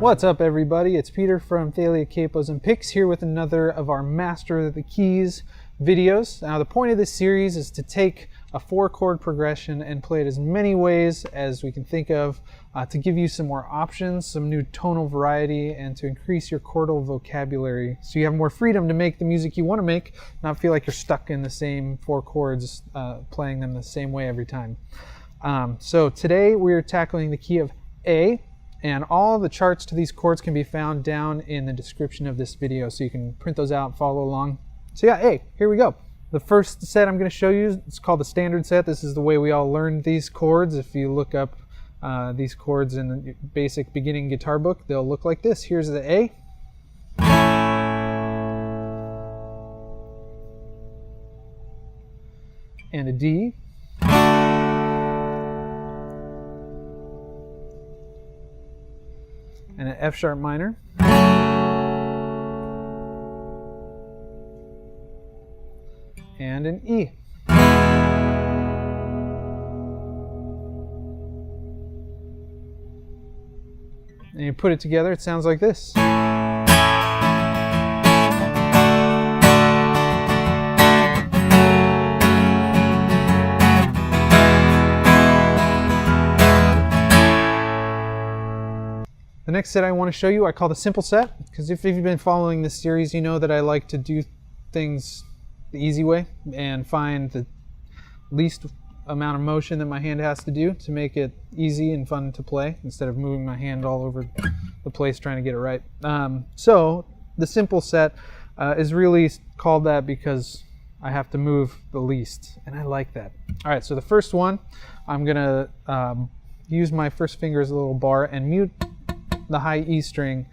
What's up, everybody? It's Peter from Thalia Capos and Picks here with another of our Master the Keys videos. Now, the point of this series is to take a 4-chord progression and play it as many ways as we can think of to give you some more options, some new tonal variety, and to increase your chordal vocabulary so you have more freedom to make the music you want to make, not feel like you're stuck in the same 4 chords, playing them the same way every time. So today we're tackling the key of A. And all the charts to these chords can be found down in the description of this video, so you can print those out and follow along. So yeah, A, here we go. The first set I'm going to show you, it's called the standard set. This is the way we all learned these chords. If you look up these chords in the basic beginning guitar book, they'll look like this. Here's the A. And a D. And an F sharp minor, and an E. And you put it together, it sounds like this. The next set I want to show you I call the simple set, because if you've been following this series, you know that I like to do things the easy way and find the least amount of motion that my hand has to do to make it easy and fun to play instead of moving my hand all over the place trying to get it right. So the simple set is really called that because I have to move the least, and I like that. All right, so the first one, I'm going to use my first finger as a little bar and mute the high E string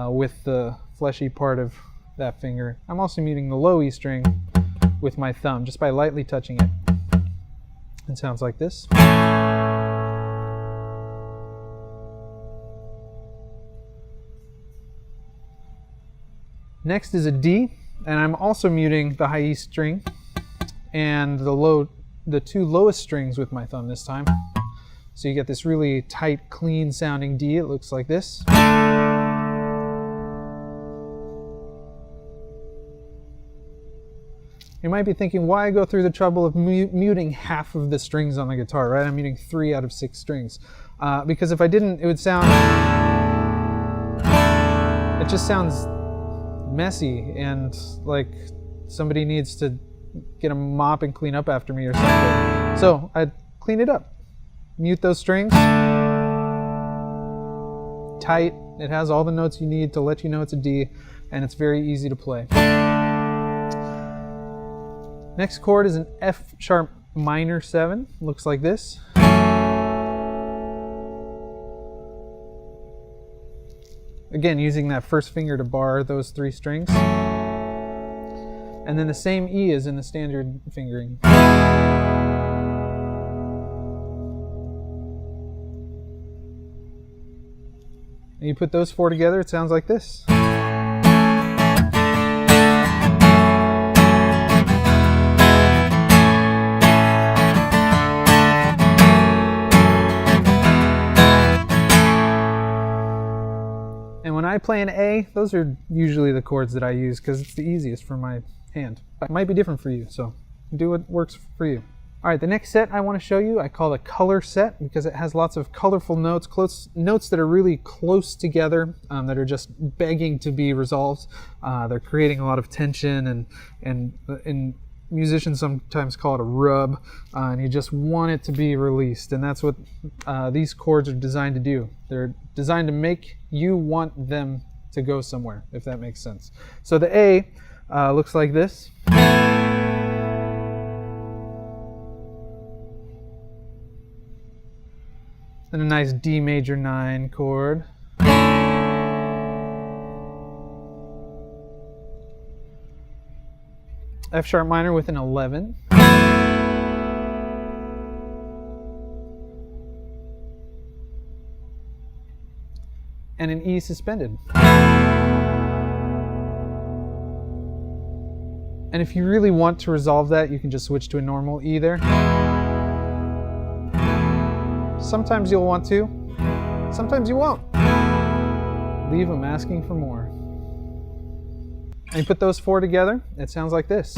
with the fleshy part of that finger. I'm also muting the low E string with my thumb just by lightly touching it. It sounds like this. Next is a D, and I'm also muting the high E string and the two lowest strings with my thumb this time. So you get this really tight, clean sounding D. It looks like this. You might be thinking, why go through the trouble of muting half of the strings on the guitar, right? I'm muting 3 out of 6 strings. Because if I didn't, it would sound, it just sounds messy and like somebody needs to get a mop and clean up after me or something. So I'd clean it up. Mute those strings. Tight. It has all the notes you need to let you know it's a D, and it's very easy to play. Next chord is an F sharp minor 7. Looks like this. Again, using that first finger to bar those 3 strings. And then the same E is in the standard fingering. And you put those 4 together, it sounds like this. And when I play an A, those are usually the chords that I use because it's the easiest for my hand. It might be different for you, so do what works for you. All right, the next set I want to show you I call the color set because it has lots of colorful notes, notes that are really close together, that are just begging to be resolved. They're creating a lot of tension, and musicians sometimes call it a rub, and you just want it to be released, and that's what these chords are designed to do. They're designed to make you want them to go somewhere, if that makes sense. So the A looks like this. And a nice D major 9 chord. F sharp minor with an 11. And an E suspended. And if you really want to resolve that, you can just switch to a normal E there. Sometimes you'll want to, sometimes you won't. leave them asking for more. And you put those four together, it sounds like this.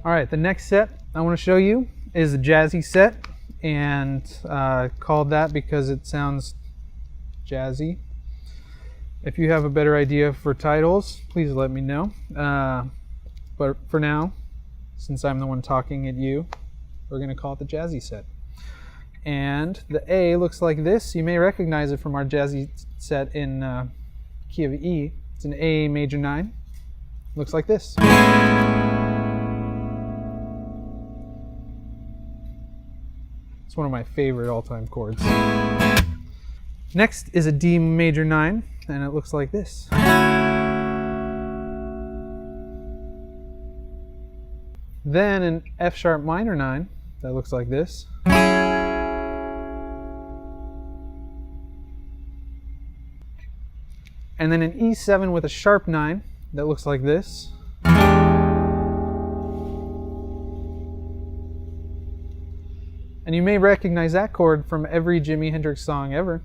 All right, the next set I want to show you is the Jazzy Set, and called that because it sounds jazzy. If you have a better idea for titles, please let me know. But for now, since I'm the one talking at you, we're going to call it the Jazzy Set. And the A looks like this. You may recognize it from our Jazzy Set in key of E. It's an A major 9. Looks like this. It's one of my favorite all-time chords. Next is a D major 9, and it looks like this. Then an F sharp minor 9 that looks like this. And then an E7 with a sharp 9 that looks like this. And you may recognize that chord from every Jimi Hendrix song ever.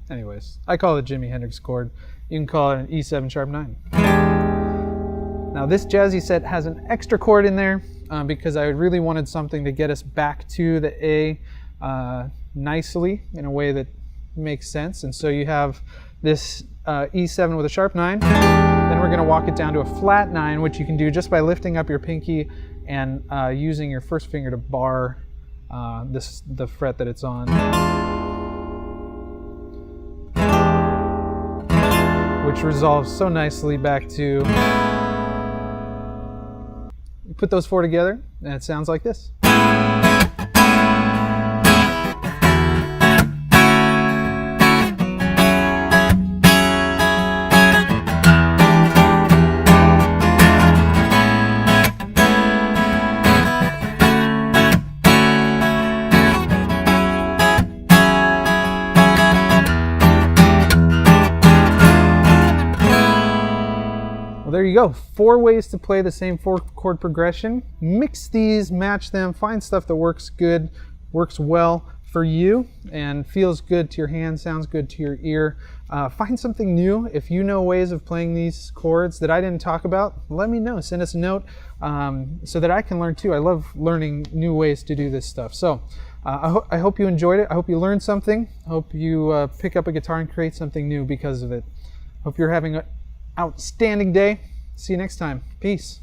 Anyways, I call it Jimi Hendrix chord. You can call it an E7 sharp 9. Now this Jazzy Set has an extra chord in there because I really wanted something to get us back to the A nicely in a way that makes sense. And so you have this E7 with a sharp 9. Then we're going to walk it down to a flat 9, which you can do just by lifting up your pinky and using your first finger to bar the fret that it's on. Which resolves so nicely back to... You put those four together and it sounds like this. There you go. 4 ways to play the same 4-chord progression. Mix these, match them, find stuff that works good, works well for you, and feels good to your hand, sounds good to your ear. Find something new. If you know ways of playing these chords that I didn't talk about, let me know. Send us a note so that I can learn too. I love learning new ways to do this stuff. So I hope you enjoyed it. I hope you learned something. I hope you pick up a guitar and create something new because of it. Hope you're having an outstanding day. See you next time. Peace.